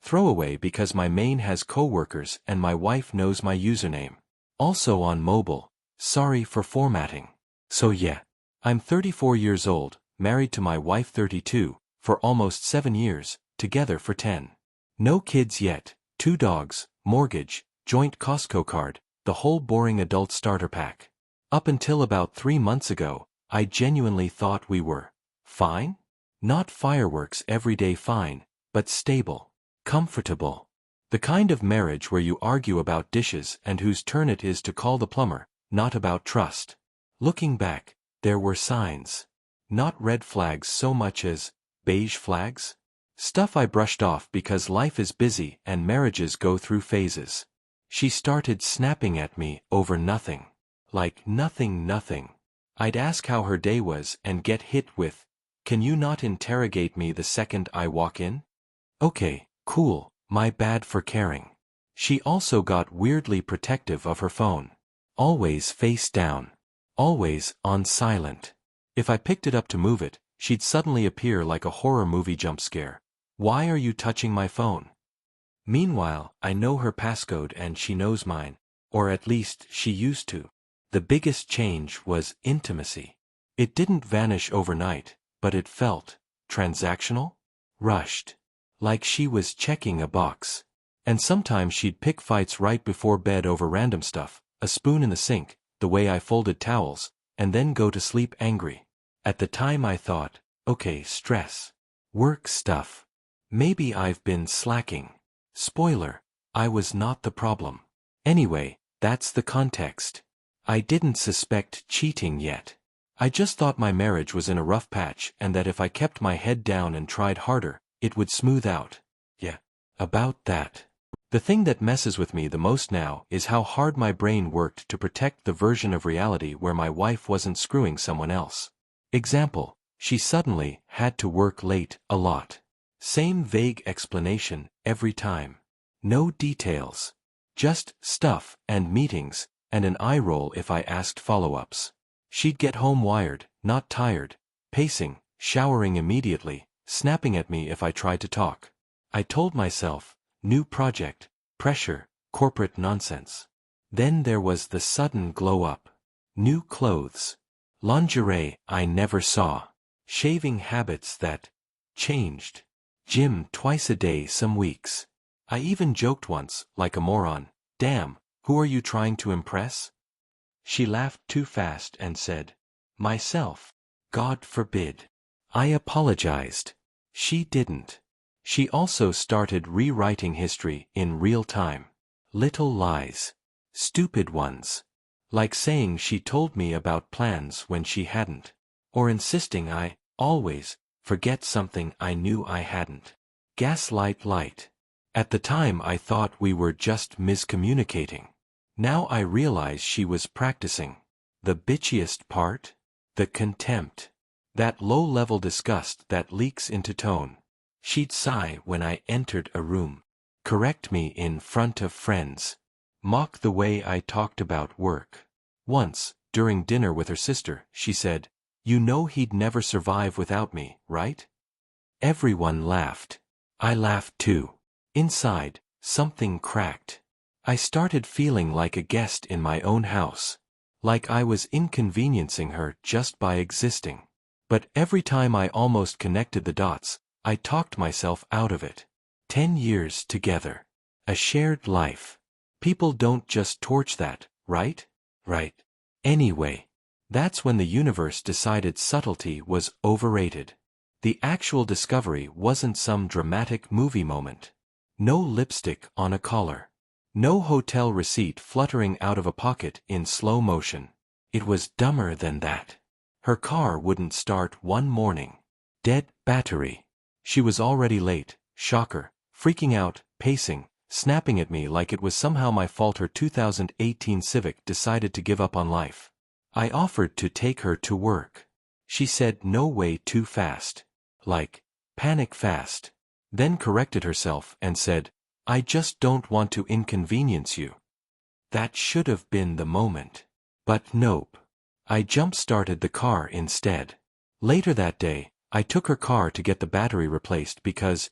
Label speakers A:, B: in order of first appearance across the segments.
A: Throwaway because my main has coworkers and my wife knows my username. Also on mobile. Sorry for formatting. So yeah. I'm 34 years old, married to my wife 32, for almost 7 years, together for 10. No kids yet, 2 dogs, mortgage, joint Costco card, the whole boring adult starter pack. Up until about 3 months ago, I genuinely thought we were fine? Not fireworks everyday fine, but stable, comfortable. The kind of marriage where you argue about dishes and whose turn it is to call the plumber, not about trust. Looking back, there were signs. Not red flags so much as beige flags. Stuff I brushed off because life is busy and marriages go through phases. She started snapping at me over nothing. Like nothing. I'd ask how her day was and get hit with, "Can you not interrogate me the second I walk in?" Okay, cool, my bad for caring. She also got weirdly protective of her phone. Always face down. Always on silent. If I picked it up to move it, she'd suddenly appear like a horror movie jump scare. Why are you touching my phone? Meanwhile, I know her passcode and she knows mine. Or at least, she used to. The biggest change was intimacy. It didn't vanish overnight, but it felt transactional? Rushed. Like she was checking a box. And sometimes she'd pick fights right before bed over random stuff, a spoon in the sink, the way I folded towels, and then go to sleep angry. At the time I thought, okay, stress. Work stuff. Maybe I've been slacking. Spoiler, I was not the problem. Anyway, that's the context. I didn't suspect cheating yet. I just thought my marriage was in a rough patch and that if I kept my head down and tried harder, it would smooth out. Yeah, about that. The thing that messes with me the most now is how hard my brain worked to protect the version of reality where my wife wasn't screwing someone else. Example, she suddenly had to work late a lot. Same vague explanation every time. No details. Just stuff and meetings, and an eye roll if I asked follow-ups. She'd get home wired, not tired, pacing, showering immediately, snapping at me if I tried to talk. I told myself, new project, pressure, corporate nonsense. Then there was the sudden glow-up. New clothes. Lingerie I never saw. Shaving habits that changed. Gym twice a day some weeks. I even joked once, like a moron, "Damn, who are you trying to impress?" She laughed too fast and said, "Myself." God forbid. I apologized. She didn't. She also started rewriting history in real time. Little lies. Stupid ones. Like saying she told me about plans when she hadn't. Or insisting I, always, forget something I knew I hadn't. Gaslight light. At the time I thought we were just miscommunicating. Now I realize she was practicing. The bitchiest part? The contempt. That low-level disgust that leaks into tone. She'd sigh when I entered a room. Correct me in front of friends. Mock the way I talked about work. Once, during dinner with her sister, she said, "You know he'd never survive without me, right?" Everyone laughed. I laughed too. Inside, something cracked. I started feeling like a guest in my own house. Like I was inconveniencing her just by existing. But every time I almost connected the dots, I talked myself out of it. 10 years together. A shared life. People don't just torch that, right? Right. Anyway, that's when the universe decided subtlety was overrated. The actual discovery wasn't some dramatic movie moment. No lipstick on a collar. No hotel receipt fluttering out of a pocket in slow motion. It was dumber than that. Her car wouldn't start one morning. Dead battery. She was already late, shocker, freaking out, pacing, snapping at me like it was somehow my fault her 2018 Civic decided to give up on life. I offered to take her to work. She said no way too fast. Like, panic fast. Then corrected herself and said, "I just don't want to inconvenience you." That should have been the moment. But nope. I jump-started the car instead. Later that day, I took her car to get the battery replaced because,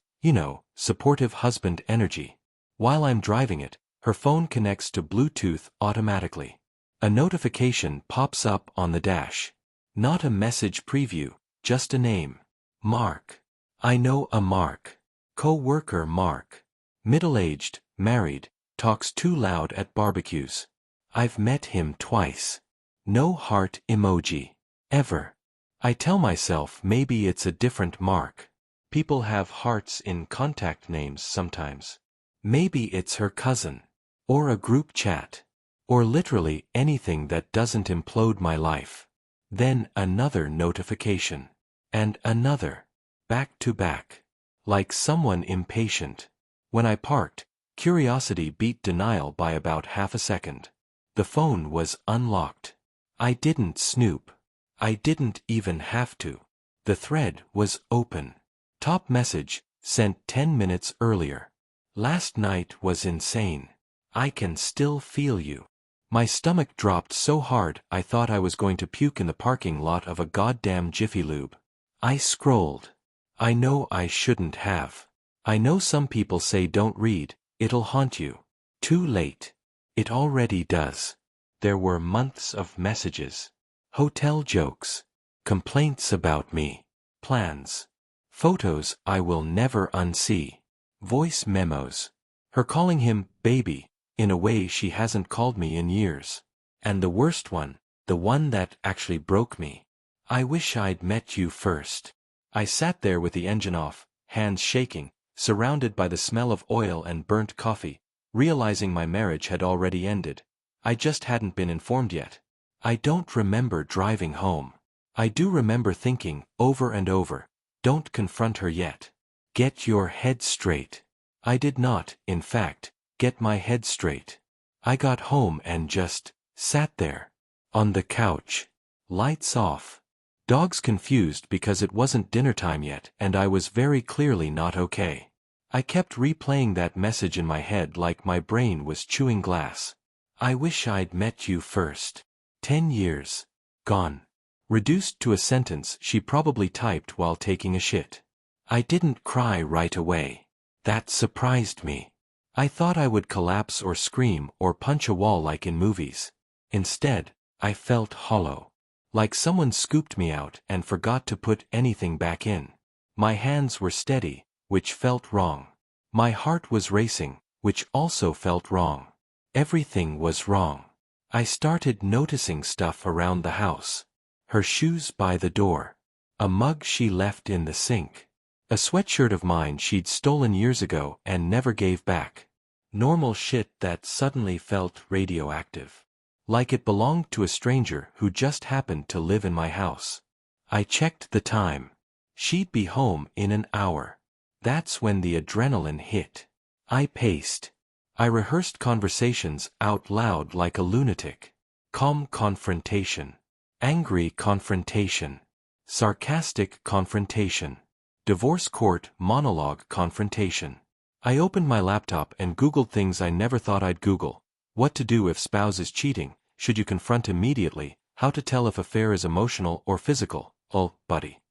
A: supportive husband energy. While I'm driving it, her phone connects to Bluetooth automatically. A notification pops up on the dash. Not a message preview, just a name. Mark. I know a Mark. Co-worker Mark. Middle-aged, married, talks too loud at barbecues. I've met him twice. No heart emoji. Ever. I tell myself maybe it's a different Mark. People have hearts in contact names sometimes. Maybe it's her cousin. Or a group chat. Or literally anything that doesn't implode my life. Then another notification. And another. Back to back. Like someone impatient. When I parked, curiosity beat denial by about half a second. The phone was unlocked. I didn't snoop. I didn't even have to. The thread was open. Top message, sent 10 minutes earlier. Last night was insane. I can still feel you. My stomach dropped so hard I thought I was going to puke in the parking lot of a goddamn Jiffy Lube. I scrolled. I know I shouldn't have. I know some people say don't read, it'll haunt you. Too late. It already does. There were months of messages. Hotel jokes. Complaints about me. Plans. Photos I will never unsee. Voice memos. Her calling him baby, in a way she hasn't called me in years. And the worst one, the one that actually broke me. I wish I'd met you first. I sat there with the engine off, hands shaking, surrounded by the smell of oil and burnt coffee, realizing my marriage had already ended. I just hadn't been informed yet. I don't remember driving home. I do remember thinking, over and over, don't confront her yet. Get your head straight. I did not, in fact, get my head straight. I got home and just sat there. On the couch. Lights off. Dogs confused because it wasn't dinner time yet and I was very clearly not okay. I kept replaying that message in my head like my brain was chewing glass. I wish I'd met you first. 10 years. Gone. Reduced to a sentence she probably typed while taking a shit. I didn't cry right away. That surprised me. I thought I would collapse or scream or punch a wall like in movies. Instead, I felt hollow. Like someone scooped me out and forgot to put anything back in. My hands were steady, which felt wrong. My heart was racing, which also felt wrong. Everything was wrong. I started noticing stuff around the house. Her shoes by the door. A mug she left in the sink. A sweatshirt of mine she'd stolen years ago and never gave back. Normal shit that suddenly felt radioactive. Like it belonged to a stranger who just happened to live in my house. I checked the time. She'd be home in an hour. That's when the adrenaline hit. I paced. I rehearsed conversations out loud like a lunatic. Calm confrontation. Angry confrontation. Sarcastic confrontation. Divorce court monologue confrontation. I opened my laptop and Googled things I never thought I'd Google. What to do if spouse is cheating, should you confront immediately, how to tell if affair is emotional or physical, oh, buddy.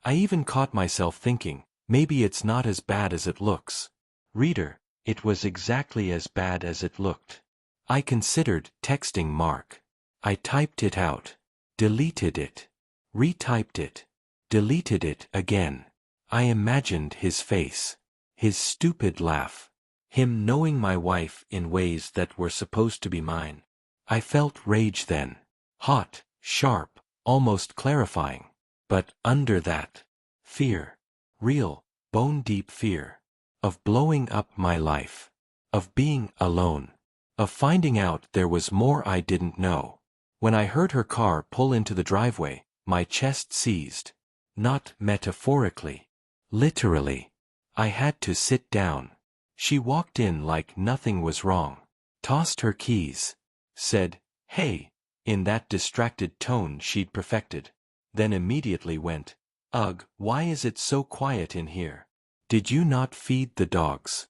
A: I even caught myself thinking, maybe it's not as bad as it looks. Reader, it was exactly as bad as it looked. I considered texting Mark. I typed it out. Deleted it. Retyped it. Deleted it again. I imagined his face. His stupid laugh. Him knowing my wife in ways that were supposed to be mine. I felt rage then. Hot, sharp, almost clarifying. But under that, fear. Real, bone-deep fear. Of blowing up my life. Of being alone. Of finding out there was more I didn't know. When I heard her car pull into the driveway, my chest seized. Not metaphorically. Literally. I had to sit down. She walked in like nothing was wrong. Tossed her keys. Said, "Hey," in that distracted tone she'd perfected. Then immediately went, "Ugh, why is it so quiet in here? Did you not feed the dogs?"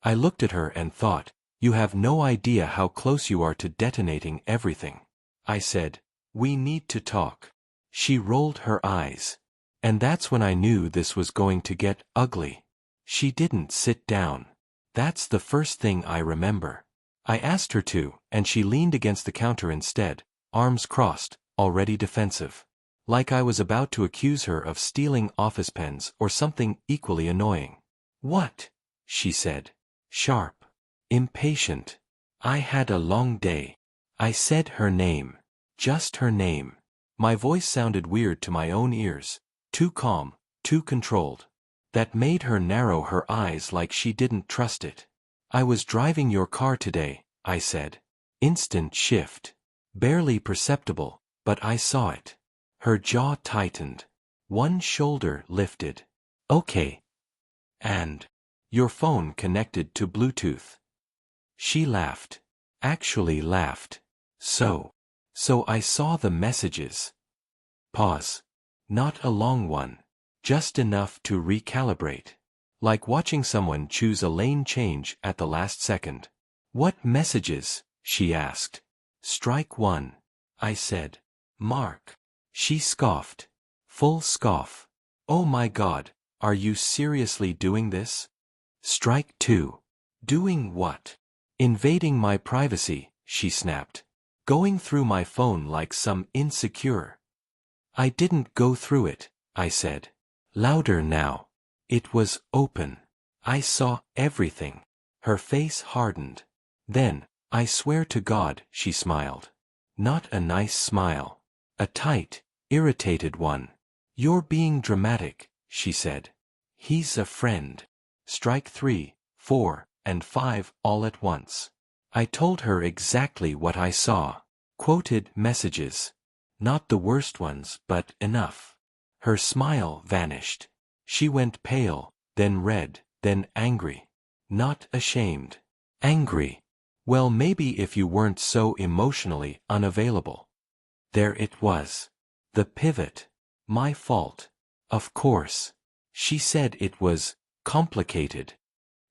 A: I looked at her and thought, you have no idea how close you are to detonating everything. I said, "We need to talk." She rolled her eyes. And that's when I knew this was going to get ugly. She didn't sit down. That's the first thing I remember. I asked her to, and she leaned against the counter instead, arms crossed, already defensive. Like I was about to accuse her of stealing office pens or something equally annoying. "What?" she said. Sharp. Impatient. "I had a long day." I said her name. Just her name. My voice sounded weird to my own ears. Too calm, too controlled. That made her narrow her eyes like she didn't trust it. "I was driving your car today," I said. Instant shift. Barely perceptible, but I saw it. Her jaw tightened. One shoulder lifted. "Okay. And your phone connected to Bluetooth?" She laughed. Actually laughed. So I saw the messages." Pause. Not a long one. Just enough to recalibrate. Like watching someone choose a lane change at the last second. "What messages?" she asked. "Strike one." I said. "Mark." She scoffed. Full scoff. "Oh my God, are you seriously doing this?" "Strike two." "Doing what?" "Invading my privacy," she snapped. "Going through my phone like some insecure." "I didn't go through it," I said. Louder now. "It was open. I saw everything." Her face hardened. "Then, I swear to God," she smiled. Not a nice smile. A tight, irritated one. "You're being dramatic," she said. "He's a friend." Strike 3, 4, and 5 all at once. I told her exactly what I saw. Quoted messages. Not the worst ones, but enough. Her smile vanished. She went pale, then red, then angry. Not ashamed. Angry. "Well, maybe if you weren't so emotionally unavailable." There it was. The pivot. My fault. Of course. She said it was complicated.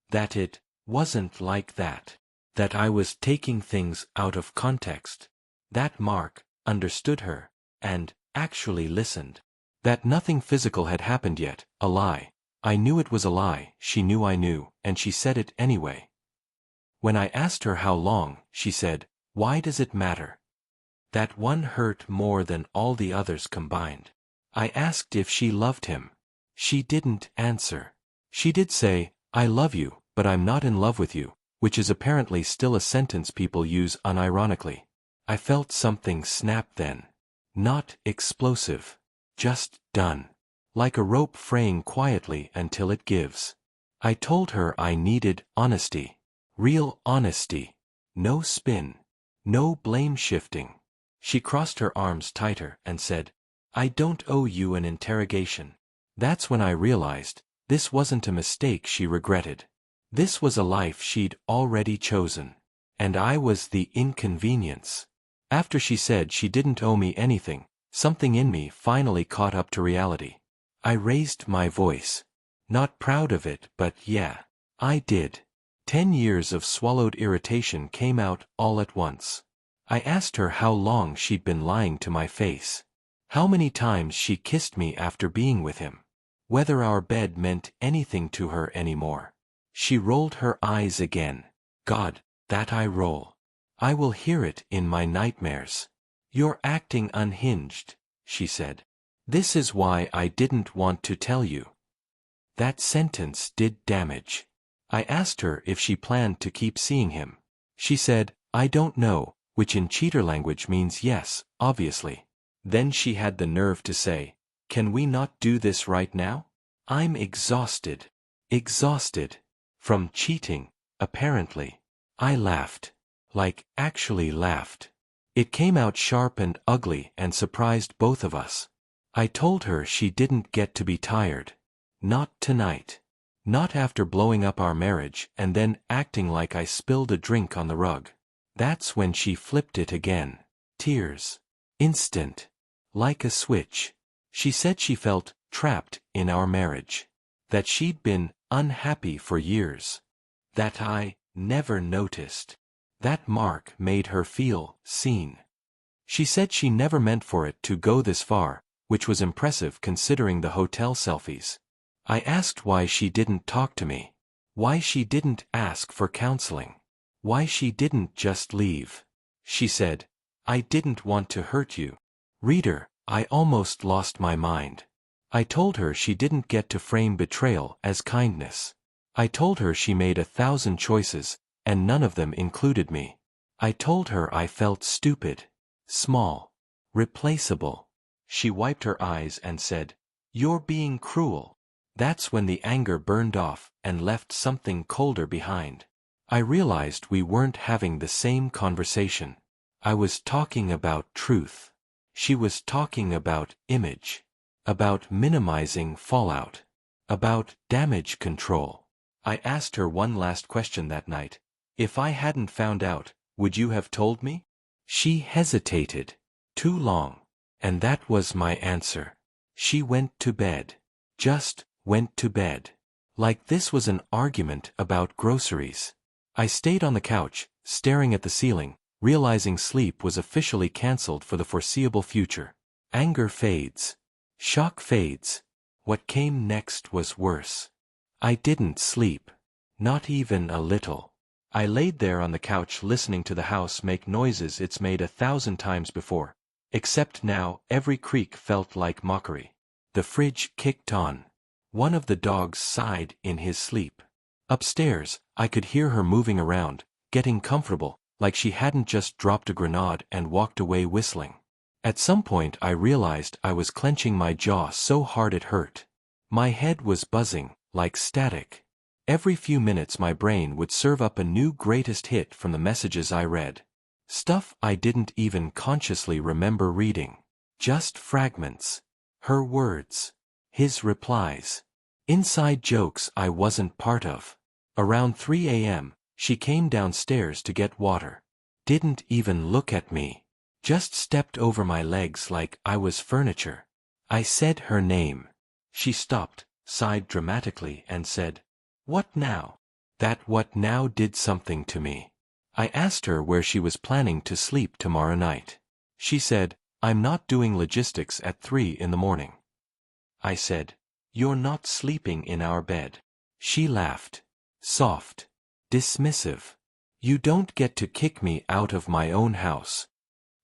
A: That it wasn't like that. That I was taking things out of context. That Mark understood her, and actually listened. That nothing physical had happened yet, a lie. I knew it was a lie, she knew I knew, and she said it anyway. When I asked her how long, she said, "Why does it matter?" That one hurt more than all the others combined. I asked if she loved him. She didn't answer. She did say, "I love you, but I'm not in love with you," which is apparently still a sentence people use unironically. I felt something snap then. Not explosive. Just done. Like a rope fraying quietly until it gives. I told her I needed honesty. Real honesty. No spin. No blame shifting. She crossed her arms tighter and said, "I don't owe you an interrogation." That's when I realized, this wasn't a mistake she regretted. This was a life she'd already chosen. And I was the inconvenience. After she said she didn't owe me anything, something in me finally caught up to reality. I raised my voice. Not proud of it, but yeah, I did. 10 years of swallowed irritation came out all at once. I asked her how long she'd been lying to my face. How many times she kissed me after being with him. Whether our bed meant anything to her anymore. She rolled her eyes again. God, that eye roll. I will hear it in my nightmares. "You're acting unhinged," she said. "This is why I didn't want to tell you." That sentence did damage. I asked her if she planned to keep seeing him. She said, "I don't know," which in cheater language means yes, obviously. Then she had the nerve to say, "Can we not do this right now? I'm exhausted." Exhausted. From cheating, apparently. I laughed. Like, actually laughed. It came out sharp and ugly and surprised both of us. I told her she didn't get to be tired. Not tonight. Not after blowing up our marriage and then acting like I spilled a drink on the rug. That's when she flipped it again. Tears. Instant. Like a switch. She said she felt trapped in our marriage. That she'd been unhappy for years. That I never noticed. That Mark made her feel seen. She said she never meant for it to go this far, which was impressive considering the hotel selfies. I asked why she didn't talk to me. Why she didn't ask for counseling. Why she didn't just leave. She said, "I didn't want to hurt you." Reader, I almost lost my mind. I told her she didn't get to frame betrayal as kindness. I told her she made 1,000 choices, and none of them included me. I told her I felt stupid, small, replaceable. She wiped her eyes and said, "You're being cruel." That's when the anger burned off and left something colder behind. I realized we weren't having the same conversation. I was talking about truth. She was talking about image. About minimizing fallout. About damage control. I asked her one last question that night. "If I hadn't found out, would you have told me?" She hesitated. Too long. And that was my answer. She went to bed. Just went to bed. Like this was an argument about groceries. I stayed on the couch, staring at the ceiling, realizing sleep was officially cancelled for the foreseeable future. Anger fades. Shock fades. What came next was worse. I didn't sleep. Not even a little. I laid there on the couch listening to the house make noises it's made 1,000 times before. Except now, every creak felt like mockery. The fridge kicked on. One of the dogs sighed in his sleep. Upstairs, I could hear her moving around, getting comfortable, like she hadn't just dropped a grenade and walked away whistling. At some point I realized I was clenching my jaw so hard it hurt. My head was buzzing, like static. Every few minutes my brain would serve up a new greatest hit from the messages I read. Stuff I didn't even consciously remember reading. Just fragments. Her words. His replies. Inside jokes I wasn't part of. Around 3 a.m., she came downstairs to get water. Didn't even look at me. Just stepped over my legs like I was furniture. I said her name. She stopped, sighed dramatically and said, "What now?" That what now did something to me. I asked her where she was planning to sleep tomorrow night. She said, "I'm not doing logistics at 3 in the morning." I said, "You're not sleeping in our bed." She laughed. Soft. Dismissive. "You don't get to kick me out of my own house."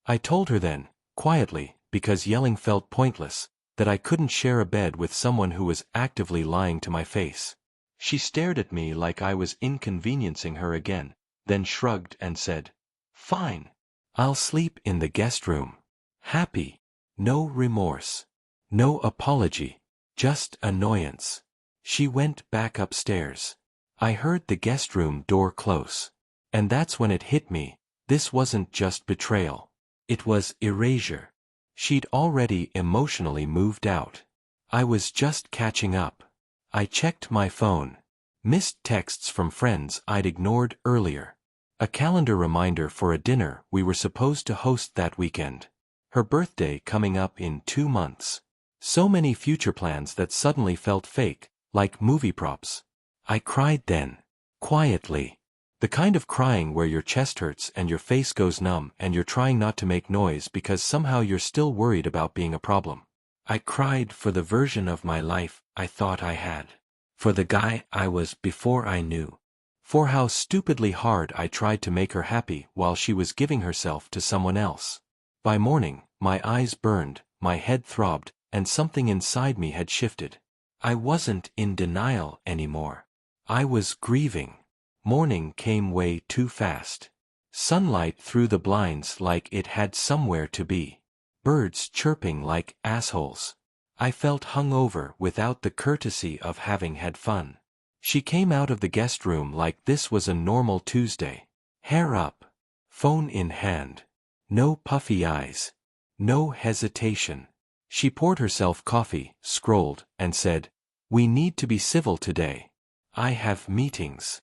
A: I told her then, quietly, because yelling felt pointless, that I couldn't share a bed with someone who was actively lying to my face. She stared at me like I was inconveniencing her again, then shrugged and said, "Fine. I'll sleep in the guest room." Happy. No remorse. No apology. Just annoyance. She went back upstairs. I heard the guest room door close. And that's when it hit me, this wasn't just betrayal. It was erasure. She'd already emotionally moved out. I was just catching up. I checked my phone. Missed texts from friends I'd ignored earlier. A calendar reminder for a dinner we were supposed to host that weekend. Her birthday coming up in 2 months. So many future plans that suddenly felt fake, like movie props. I cried then. Quietly. The kind of crying where your chest hurts and your face goes numb and you're trying not to make noise because somehow you're still worried about being a problem. I cried for the version of my life I thought I had. For the guy I was before I knew. For how stupidly hard I tried to make her happy while she was giving herself to someone else. By morning, my eyes burned, my head throbbed, and something inside me had shifted. I wasn't in denial anymore. I was grieving. Morning came way too fast. Sunlight through the blinds like it had somewhere to be. Birds chirping like assholes. I felt hungover without the courtesy of having had fun. She came out of the guest room like this was a normal Tuesday. Hair up. Phone in hand. No puffy eyes. No hesitation. She poured herself coffee, scrolled, and said, "We need to be civil today. I have meetings."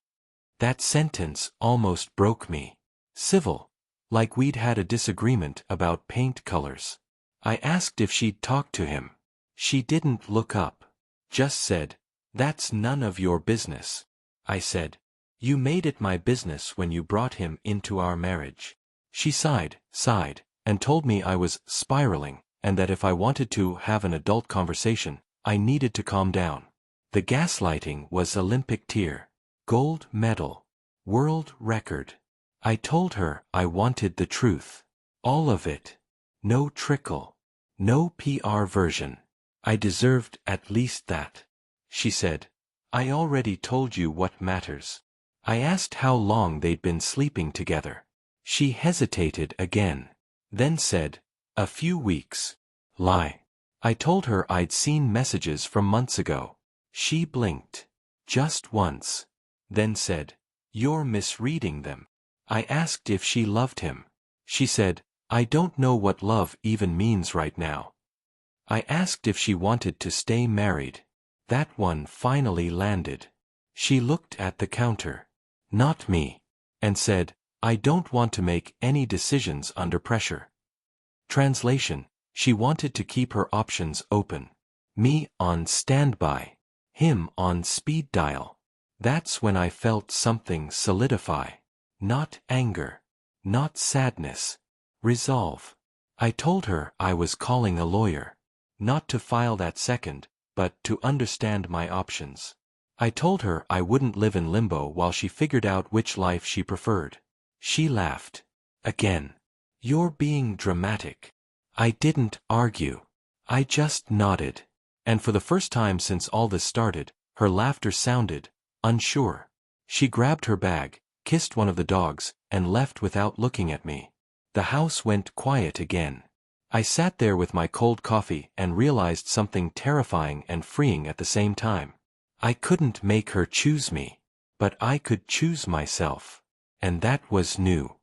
A: That sentence almost broke me. Civil. Like we'd had a disagreement about paint colors. I asked if she'd talked to him. She didn't look up. Just said, "That's none of your business." I said, "You made it my business when you brought him into our marriage." She sighed, and told me I was spiraling, and that if I wanted to have an adult conversation, I needed to calm down. The gaslighting was Olympic tier. Gold medal. World record. I told her I wanted the truth. All of it. No trickle. No PR version. I deserved at least that. She said, I already told you what matters. I asked how long they'd been sleeping together. She hesitated again. Then said, a few weeks. Lie. I told her I'd seen messages from months ago. She blinked. Just once. Then said, you're misreading them. I asked if she loved him. She said, I don't know what love even means right now. I asked if she wanted to stay married. That one finally landed. She looked at the counter. Not me. And said, I don't want to make any decisions under pressure. Translation, she wanted to keep her options open. Me on standby. Him on speed dial. That's when I felt something solidify. Not anger. Not sadness. Resolve. I told her I was calling a lawyer. Not to file that second, but to understand my options. I told her I wouldn't live in limbo while she figured out which life she preferred. She laughed. Again. You're being dramatic. I didn't argue. I just nodded. And for the first time since all this started, her laughter sounded unsure. She grabbed her bag, kissed one of the dogs, and left without looking at me. The house went quiet again. I sat there with my cold coffee and realized something terrifying and freeing at the same time. I couldn't make her choose me. But I could choose myself. And that was new.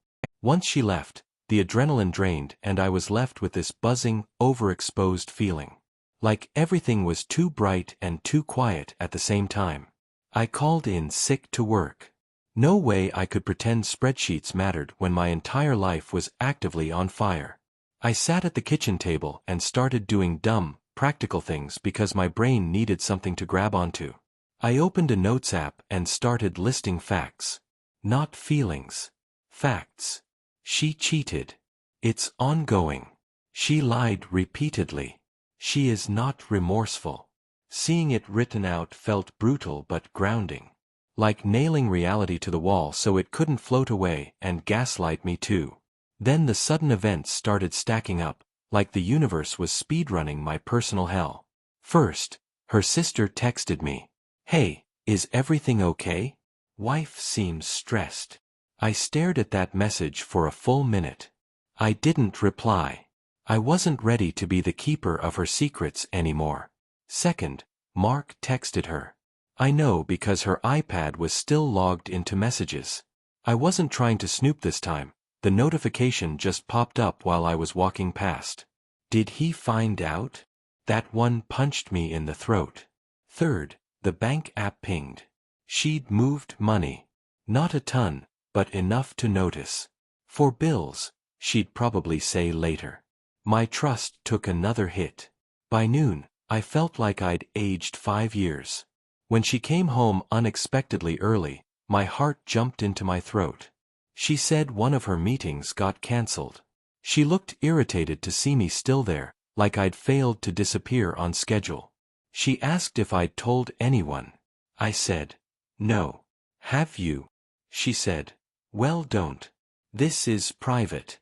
A: Once she left, the adrenaline drained and I was left with this buzzing, overexposed feeling. Like everything was too bright and too quiet at the same time. I called in sick to work. No way I could pretend spreadsheets mattered when my entire life was actively on fire. I sat at the kitchen table and started doing dumb, practical things because my brain needed something to grab onto. I opened a notes app and started listing facts. Not feelings. Facts. She cheated. It's ongoing. She lied repeatedly. She is not remorseful. Seeing it written out felt brutal but grounding. Like nailing reality to the wall so it couldn't float away and gaslight me too. Then the sudden events started stacking up, like the universe was speedrunning my personal hell. First, her sister texted me. Hey, is everything okay? Wife seems stressed. I stared at that message for a full minute. I didn't reply. I wasn't ready to be the keeper of her secrets anymore. Second, Mark texted her. I know because her iPad was still logged into messages. I wasn't trying to snoop this time. The notification just popped up while I was walking past. Did he find out? That one punched me in the throat. Third, the bank app pinged. She'd moved money. Not a ton, but enough to notice. For bills, she'd probably say later. My trust took another hit. By noon, I felt like I'd aged 5 years. When she came home unexpectedly early, my heart jumped into my throat. She said one of her meetings got cancelled. She looked irritated to see me still there, like I'd failed to disappear on schedule. She asked if I'd told anyone. I said, no. Have you? She said, well, don't. This is private.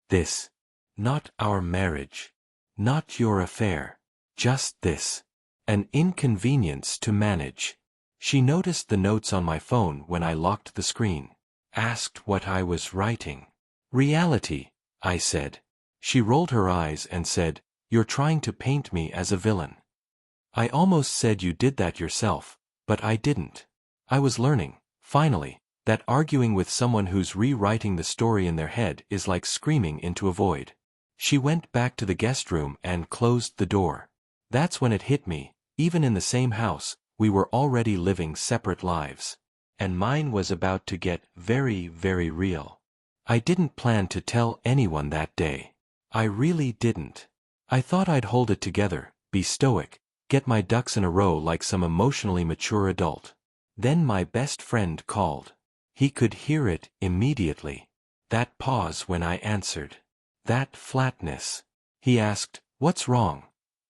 A: This. Not our marriage. Not your affair. Just this. An inconvenience to manage. She noticed the notes on my phone when I locked the screen. Asked what I was writing. Reality, I said. She rolled her eyes and said, you're trying to paint me as a villain. I almost said you did that yourself, but I didn't. I was learning, finally, that arguing with someone who's rewriting the story in their head is like screaming into a void. She went back to the guest room and closed the door. That's when it hit me, even in the same house, we were already living separate lives. And mine was about to get very, very real. I didn't plan to tell anyone that day. I really didn't. I thought I'd hold it together, be stoic, get my ducks in a row like some emotionally mature adult. Then my best friend called. He could hear it immediately. That pause when I answered. That flatness. He asked, what's wrong?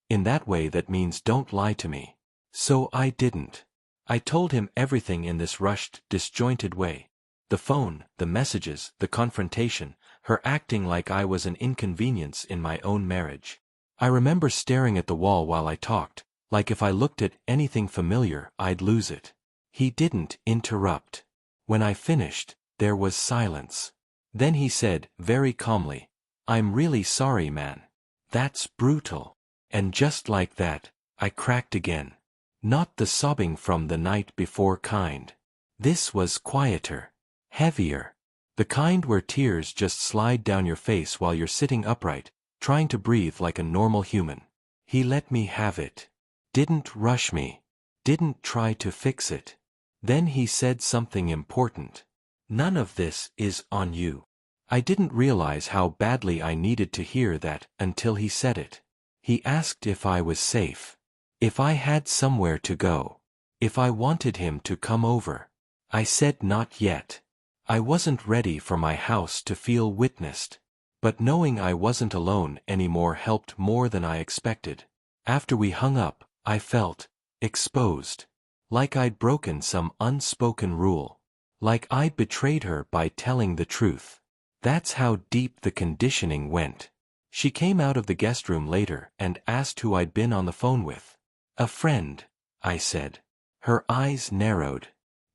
A: In that way that means don't lie to me. So I didn't. I told him everything in this rushed, disjointed way. The phone, the messages, the confrontation, her acting like I was an inconvenience in my own marriage. I remember staring at the wall while I talked, like if I looked at anything familiar, I'd lose it. He didn't interrupt. When I finished, there was silence. Then he said, very calmly, "I'm really sorry, man. That's brutal." And just like that, I cracked again. Not the sobbing from the night before kind. This was quieter. Heavier. The kind where tears just slide down your face while you're sitting upright, trying to breathe like a normal human. He let me have it. Didn't rush me. Didn't try to fix it. Then he said something important. "None of this is on you." I didn't realize how badly I needed to hear that until he said it. He asked if I was safe. If I had somewhere to go. If I wanted him to come over. I said not yet. I wasn't ready for my house to feel witnessed. But knowing I wasn't alone anymore helped more than I expected. After we hung up, I felt exposed. Like I'd broken some unspoken rule. Like I'd betrayed her by telling the truth. That's how deep the conditioning went. She came out of the guest room later and asked who I'd been on the phone with. "A friend," I said. Her eyes narrowed.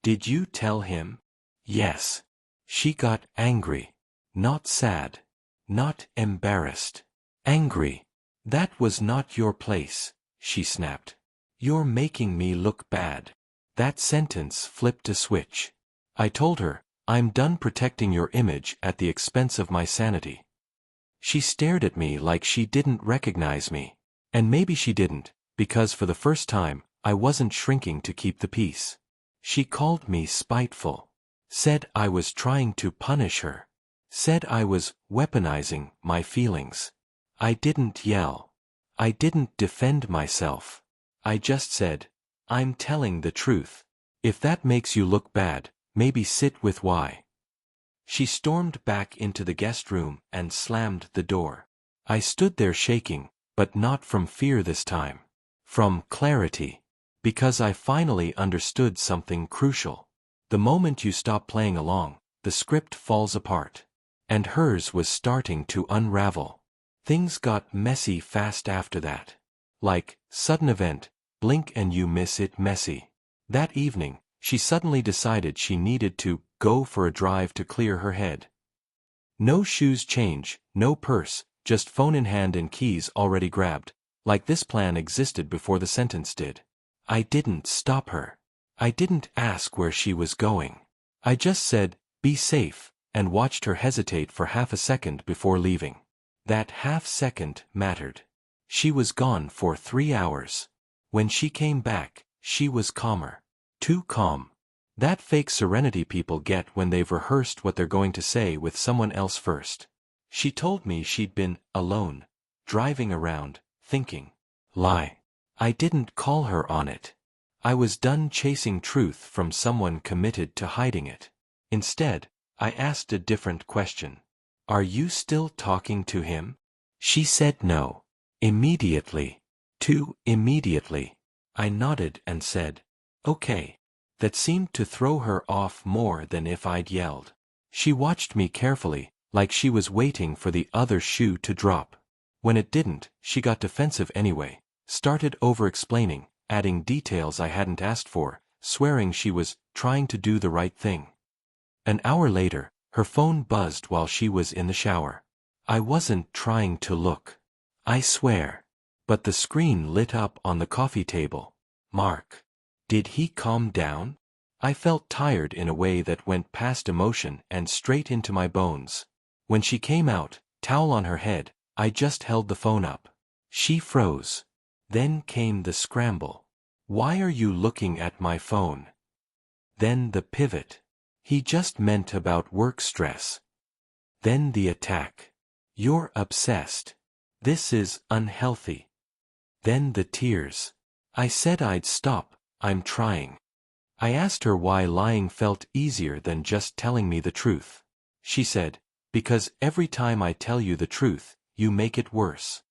A: "Did you tell him?" "Yes." She got angry. Not sad. Not embarrassed. Angry. "That was not your place," she snapped. "You're making me look bad." That sentence flipped a switch. I told her, "I'm done protecting your image at the expense of my sanity." She stared at me like she didn't recognize me. And maybe she didn't, because for the first time, I wasn't shrinking to keep the peace. She called me spiteful. Said I was trying to punish her. Said I was weaponizing my feelings. I didn't yell. I didn't defend myself. I just said, "I'm telling the truth. If that makes you look bad, maybe sit with why." She stormed back into the guest room and slammed the door. I stood there shaking, but not from fear this time. From clarity. Because I finally understood something crucial. The moment you stop playing along, the script falls apart. And hers was starting to unravel. Things got messy fast after that. Like, sudden event, blink and you miss it messy. That evening, she suddenly decided she needed to go for a drive to clear her head. No shoes change, no purse, just phone in hand and keys already grabbed, like this plan existed before the sentence did. I didn't stop her. I didn't ask where she was going. I just said, "Be safe," and watched her hesitate for half a second before leaving. That half second mattered. She was gone for 3 hours. When she came back, she was calmer. Too calm. That fake serenity people get when they've rehearsed what they're going to say with someone else first. She told me she'd been alone, driving around, thinking. Lie. I didn't call her on it. I was done chasing truth from someone committed to hiding it. Instead, I asked a different question. "Are you still talking to him?" She said no. Immediately. Too immediately. I nodded and said, "Okay." That seemed to throw her off more than if I'd yelled. She watched me carefully, like she was waiting for the other shoe to drop. When it didn't, she got defensive anyway, started over-explaining, adding details I hadn't asked for, swearing she was trying to do the right thing. An hour later, her phone buzzed while she was in the shower. I wasn't trying to look. I swear. But the screen lit up on the coffee table. Mark. Did he calm down? I felt tired in a way that went past emotion and straight into my bones. When she came out, towel on her head, I just held the phone up. She froze. Then came the scramble. "Why are you looking at my phone?" Then the pivot. He just meant about work stress. Then the attack. "You're obsessed. This is unhealthy." Then the tears. I said I'd stop. "I'm trying." I asked her why lying felt easier than just telling me the truth. She said, "Because every time I tell you the truth, you make it worse."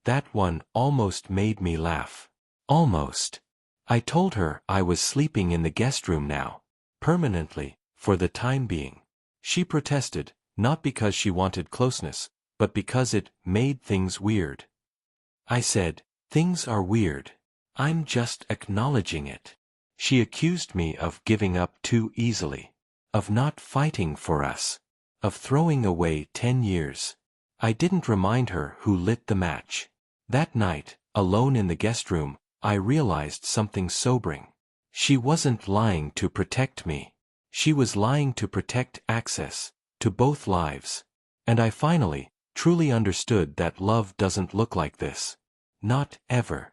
A: That one almost made me laugh. Almost. I told her I was sleeping in the guest room now. Permanently, for the time being. She protested, not because she wanted closeness, but because it made things weird. I said, things are weird. I'm just acknowledging it. She accused me of giving up too easily. Of not fighting for us. Of throwing away 10 years. I didn't remind her who lit the match. That night, alone in the guest room, I realized something sobering. She wasn't lying to protect me. She was lying to protect access to both lives. And I finally, truly understood that love doesn't look like this. Not ever.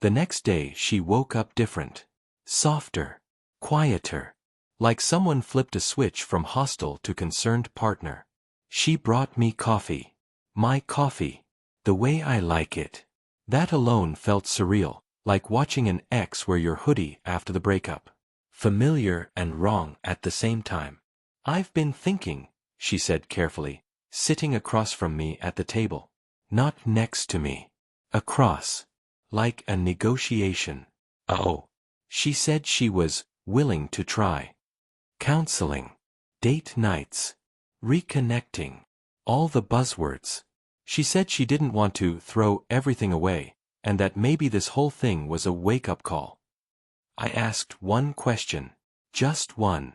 A: The next day she woke up different. Softer. Quieter. Like someone flipped a switch from hostile to concerned partner. She brought me coffee. My coffee. The way I like it. That alone felt surreal, like watching an ex wear your hoodie after the breakup. Familiar and wrong at the same time. I've been thinking, she said carefully, sitting across from me at the table. Not next to me. Across. Like a negotiation. Oh. She said she was willing to try. Counseling. Date nights. Reconnecting. All the buzzwords. She said she didn't want to throw everything away, and that maybe this whole thing was a wake-up call. I asked one question. Just one.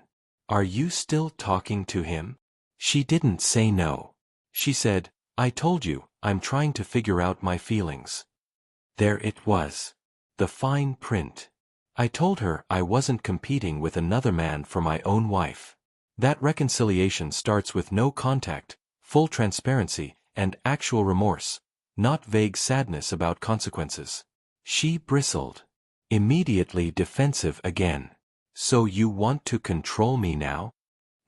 A: Are you still talking to him? She didn't say no. She said, I told you, I'm trying to figure out my feelings. There it was. The fine print. I told her I wasn't competing with another man for my own wife. That reconciliation starts with no contact, full transparency, and actual remorse, not vague sadness about consequences. She bristled. Immediately defensive again. So you want to control me now?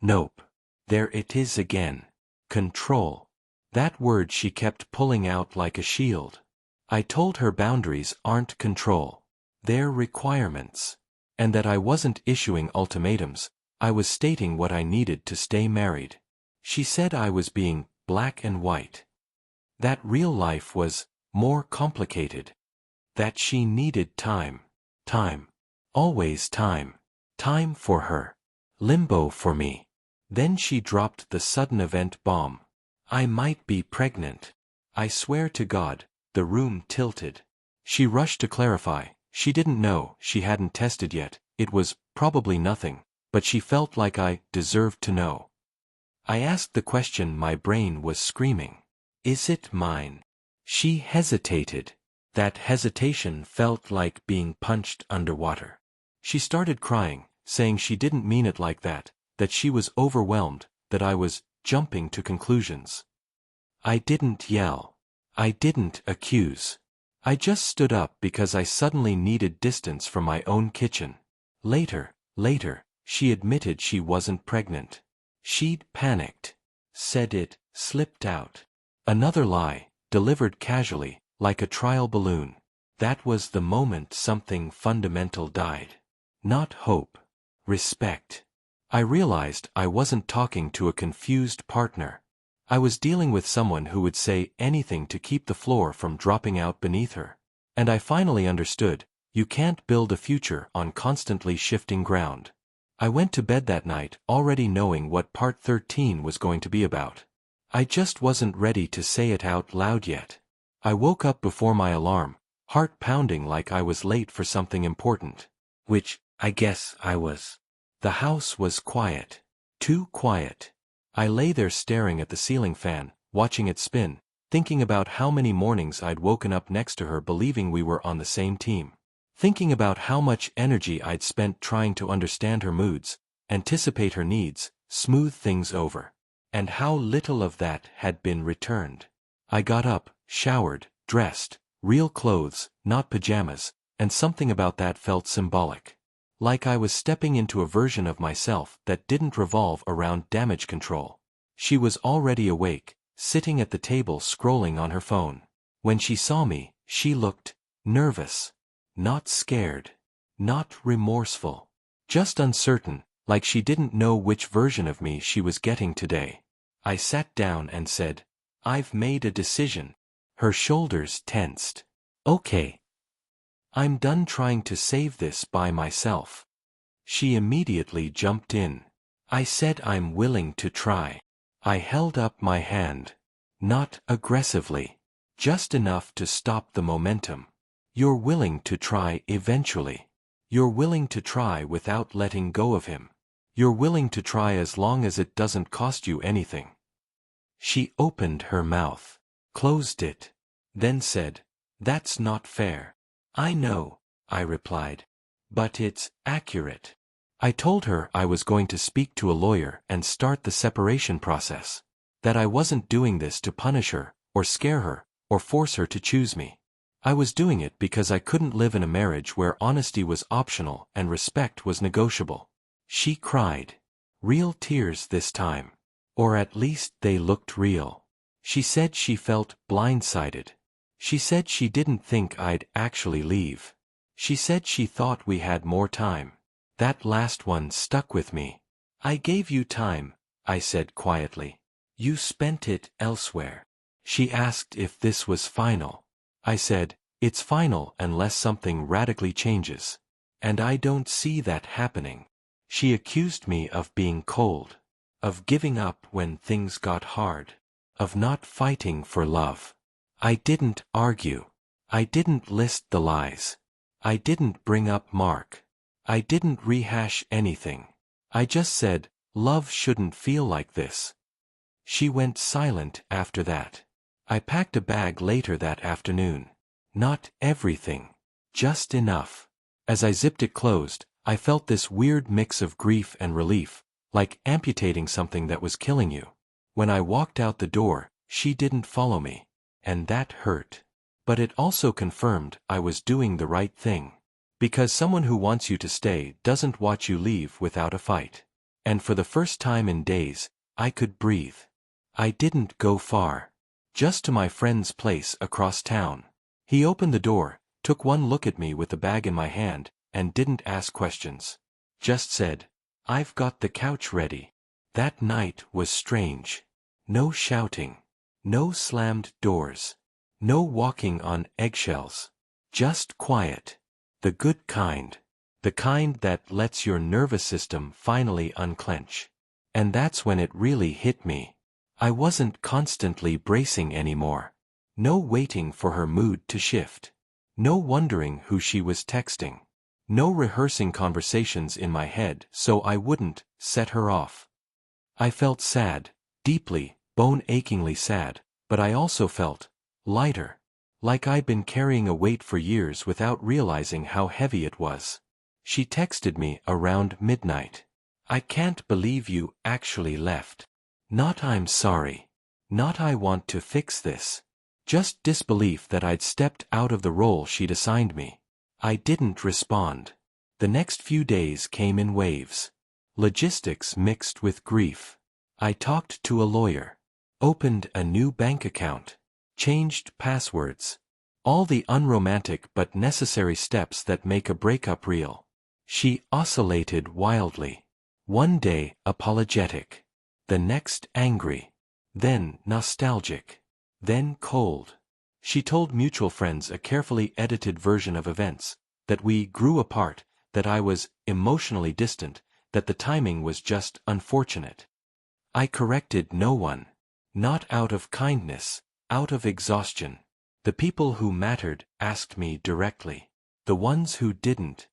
A: Nope. There it is again. Control. That word she kept pulling out like a shield. I told her boundaries aren't control. They're requirements. And that I wasn't issuing ultimatums, I was stating what I needed to stay married. She said I was being black and white. That real life was more complicated. That she needed time. Time. Always time. Time for her. Limbo for me. Then she dropped the sudden event bomb. I might be pregnant. I swear to God, the room tilted. She rushed to clarify. She didn't know, she hadn't tested yet, it was probably nothing, but she felt like I deserved to know. I asked the question my brain was screaming. Is it mine? She hesitated. That hesitation felt like being punched underwater. She started crying, saying she didn't mean it like that she was overwhelmed, that I was jumping to conclusions. I didn't yell. I didn't accuse. I just stood up because I suddenly needed distance from my own kitchen. Later, she admitted she wasn't pregnant. She'd panicked. Said it slipped out. Another lie, delivered casually, like a trial balloon. That was the moment something fundamental died. Not hope. Respect. I realized I wasn't talking to a confused partner. I was dealing with someone who would say anything to keep the floor from dropping out beneath her. And I finally understood, you can't build a future on constantly shifting ground. I went to bed that night already knowing what part 13 was going to be about. I just wasn't ready to say it out loud yet. I woke up before my alarm, heart pounding like I was late for something important. Which, I guess I was. The house was quiet. Too quiet. I lay there staring at the ceiling fan, watching it spin, thinking about how many mornings I'd woken up next to her believing we were on the same team. Thinking about how much energy I'd spent trying to understand her moods, anticipate her needs, smooth things over. And how little of that had been returned. I got up, showered, dressed, real clothes, not pajamas, and something about that felt symbolic. Like I was stepping into a version of myself that didn't revolve around damage control. She was already awake, sitting at the table scrolling on her phone. When she saw me, she looked nervous. Not scared. Not remorseful. Just uncertain, like she didn't know which version of me she was getting today. I sat down and said, I've made a decision. Her shoulders tensed. Okay. I'm done trying to save this by myself. She immediately jumped in. I said I'm willing to try. I held up my hand. Not aggressively. Just enough to stop the momentum. You're willing to try eventually. You're willing to try without letting go of him. You're willing to try as long as it doesn't cost you anything. She opened her mouth, closed it, then said, "That's not fair." "I know," I replied. "But it's accurate." I told her I was going to speak to a lawyer and start the separation process. That I wasn't doing this to punish her, or scare her, or force her to choose me. I was doing it because I couldn't live in a marriage where honesty was optional and respect was negotiable. She cried. Real tears this time. Or at least they looked real. She said she felt blindsided. She said she didn't think I'd actually leave. She said she thought we had more time. That last one stuck with me. "I gave you time," I said quietly. "You spent it elsewhere." She asked if this was final. I said, "It's final unless something radically changes. And I don't see that happening." She accused me of being cold. Of giving up when things got hard. Of not fighting for love. I didn't argue. I didn't list the lies. I didn't bring up Mark. I didn't rehash anything. I just said, love shouldn't feel like this. She went silent after that. I packed a bag later that afternoon. Not everything. Just enough. As I zipped it closed, I felt this weird mix of grief and relief, like amputating something that was killing you. When I walked out the door, she didn't follow me. And that hurt. But it also confirmed I was doing the right thing. Because someone who wants you to stay doesn't watch you leave without a fight. And for the first time in days, I could breathe. I didn't go far. Just to my friend's place across town. He opened the door, took one look at me with the bag in my hand, and didn't ask questions. Just said, "I've got the couch ready." That night was strange. No shouting. No slammed doors. No walking on eggshells. Just quiet. The good kind. The kind that lets your nervous system finally unclench. And that's when it really hit me. I wasn't constantly bracing anymore. No waiting for her mood to shift. No wondering who she was texting. No rehearsing conversations in my head so I wouldn't set her off. I felt sad, deeply, bone-achingly sad, but I also felt lighter. Like I'd been carrying a weight for years without realizing how heavy it was. She texted me around midnight. "I can't believe you actually left." Not "I'm sorry." Not "I want to fix this." Just disbelief that I'd stepped out of the role she'd assigned me. I didn't respond. The next few days came in waves. Logistics mixed with grief. I talked to a lawyer. Opened a new bank account. Changed passwords. All the unromantic but necessary steps that make a breakup real. She oscillated wildly. One day apologetic. The next angry. Then nostalgic. Then cold. She told mutual friends a carefully edited version of events, that we grew apart, that I was emotionally distant, that the timing was just unfortunate. I corrected no one. Not out of kindness, out of exhaustion. The people who mattered asked me directly. The ones who didn't.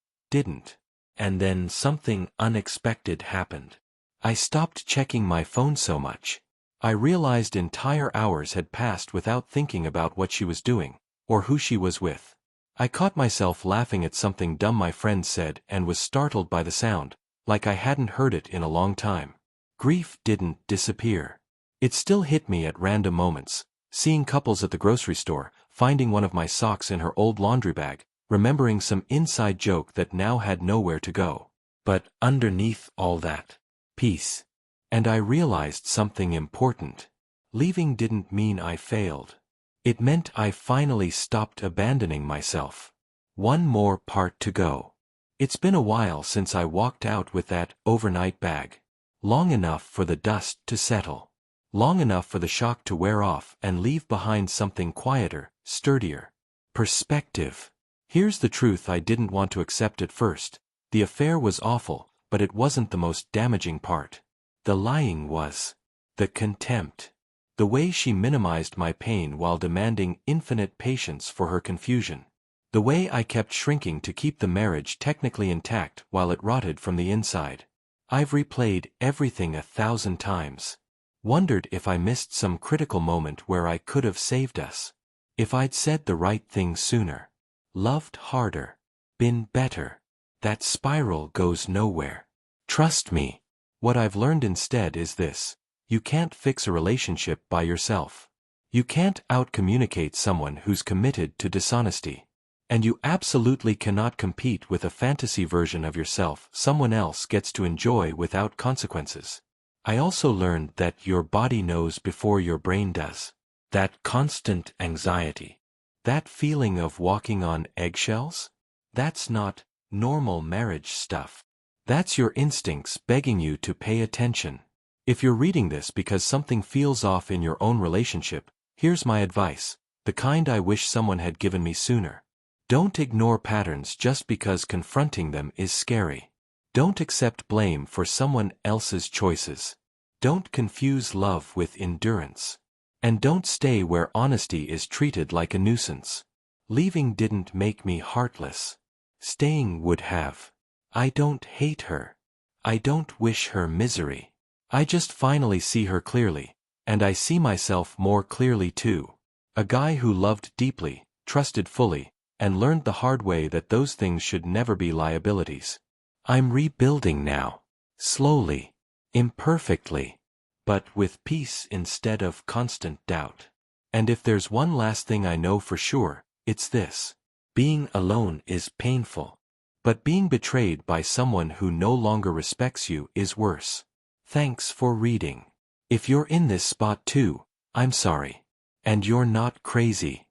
A: And then something unexpected happened. I stopped checking my phone so much. I realized entire hours had passed without thinking about what she was doing, or who she was with. I caught myself laughing at something dumb my friend said and was startled by the sound, like I hadn't heard it in a long time. Grief didn't disappear. It still hit me at random moments, seeing couples at the grocery store, finding one of my socks in her old laundry bag, remembering some inside joke that now had nowhere to go. But underneath all that, peace. And I realized something important. Leaving didn't mean I failed. It meant I finally stopped abandoning myself. One more part to go. It's been a while since I walked out with that overnight bag. Long enough for the dust to settle. Long enough for the shock to wear off and leave behind something quieter, sturdier. Perspective. Here's the truth I didn't want to accept at first. The affair was awful, but it wasn't the most damaging part. The lying was. The contempt. The way she minimized my pain while demanding infinite patience for her confusion. The way I kept shrinking to keep the marriage technically intact while it rotted from the inside. I've replayed everything 1,000 times. Wondered if I missed some critical moment where I could have saved us. If I'd said the right thing sooner. Loved harder. Been better. That spiral goes nowhere. Trust me. What I've learned instead is this. You can't fix a relationship by yourself. You can't out-communicate someone who's committed to dishonesty. And you absolutely cannot compete with a fantasy version of yourself someone else gets to enjoy without consequences. I also learned that your body knows before your brain does. That constant anxiety. That feeling of walking on eggshells? That's not normal marriage stuff. That's your instincts begging you to pay attention. If you're reading this because something feels off in your own relationship, here's my advice, the kind I wish someone had given me sooner. Don't ignore patterns just because confronting them is scary. Don't accept blame for someone else's choices. Don't confuse love with endurance. And don't stay where honesty is treated like a nuisance. Leaving didn't make me heartless. Staying would have. I don't hate her. I don't wish her misery. I just finally see her clearly, and I see myself more clearly too. A guy who loved deeply, trusted fully, and learned the hard way that those things should never be liabilities. I'm rebuilding now. Slowly. Imperfectly. But with peace instead of constant doubt. And if there's one last thing I know for sure, it's this. Being alone is painful. But being betrayed by someone who no longer respects you is worse. Thanks for reading. If you're in this spot too, I'm sorry. And you're not crazy.